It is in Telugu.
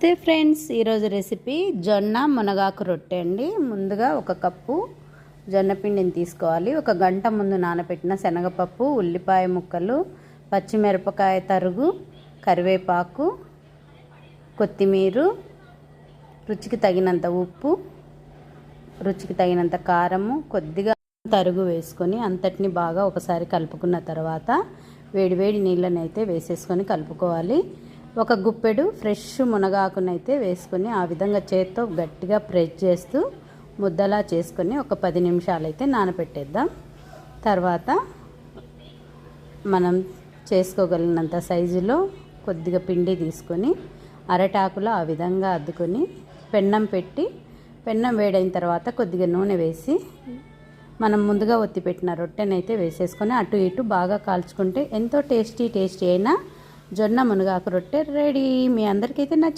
నమస్తే ఫ్రెండ్స్, ఈరోజు రెసిపీ జొన్న మునగాకు రొట్టె అండి. ముందుగా ఒక కప్పు జొన్న పిండిని తీసుకోవాలి. ఒక గంట ముందు నానబెట్టిన శనగపప్పు, ఉల్లిపాయ ముక్కలు, పచ్చిమిరపకాయ తరుగు, కరివేపాకు, కొత్తిమీర, రుచికి తగినంత ఉప్పు, రుచికి తగినంత కారము, కొద్దిగా తరుగు వేసుకొని అంతటిని బాగా ఒకసారి కలుపుకున్న తర్వాత వేడివేడి నీళ్ళనైతే వేసేసుకొని కలుపుకోవాలి. ఒక గుప్పెడు ఫ్రెష్ మునగాకునైతే వేసుకొని ఆ విధంగా చేత్తో గట్టిగా ప్రెస్ చేస్తూ ముద్దలా చేసుకొని ఒక 10 నిమిషాలైతే నానబెట్టేద్దాం. తర్వాత మనం చేసుకోగలిగినంత సైజులో కొద్దిగా పిండి తీసుకొని అరటాకులో ఆ విధంగా అద్దుకొని పెన్నం పెట్టి, పెన్నం వేడైన తర్వాత కొద్దిగా నూనె వేసి మనం ముందుగా ఒత్తి పెట్టిన రొట్టెనైతే వేసేసుకొని అటు ఇటు బాగా కాల్చుకుంటే ఎంతో టేస్టీ అయిన జొన్న మునగాకు రొట్టె రెడీ. మీ అందరికైతే నచ్చింది.